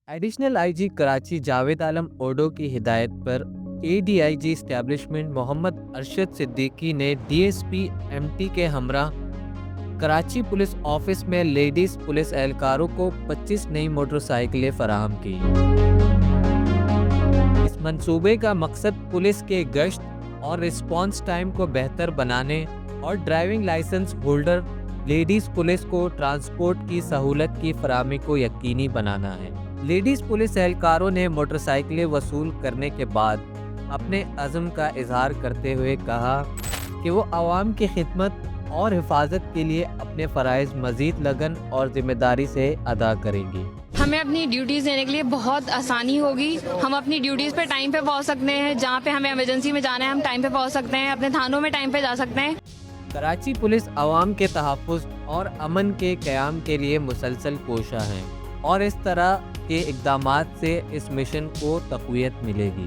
Additional I G Karachi Javed Alam Odho کی ہدایت پر A D I G establishment Muhammad Arshad Siddiqui نے D S P M T کے ہمراہ کراچی پولیس آفس میں لیڈیز پولیس اہلکاروں کو 25 نئی موٹر سائیکلیں فراہم کی۔ اس منصوبے کا مقصد پولیس کے گشت اور رسپانس ٹائم کو بہتر بنانے اور driving licence holder ladies police کو ٹرانسپورٹ کی سہولت کی فراہمی کو یقینی بنانا ہے۔ لیڈیز پولیس اہلکاروں نے موٹر سائیکلیں وصول کرنے کے بعد اپنے عزم کا اظہار کرتے ہوئے کہا کہ وہ عوام کی خدمت اور حفاظت کے لیے اپنے فرائض مزید لگن اور ذمہ داری سے ادا کریں گی۔ ہمیں اپنی ڈیوٹیز دینے کے لیے بہت آسانی ہوگی۔ ہم اپنی ڈیوٹیز پہ ٹائم پہ پہنچ سکتے ہیں، جہاں پہ ہمیں ایمرجنسی میں جانا ہے ہم ٹائم پہ پہنچ سکتے ہیں، اپنے تھانوں میں ٹائم پہ جا سکتے ہیں۔ کراچی پولیس عوام کے تحفظ اور امن کے قیام کے لیے مسلسل کوشاں ہے اور اس طرح کے اقدامات سے اس مشن کو تقویت ملے گی۔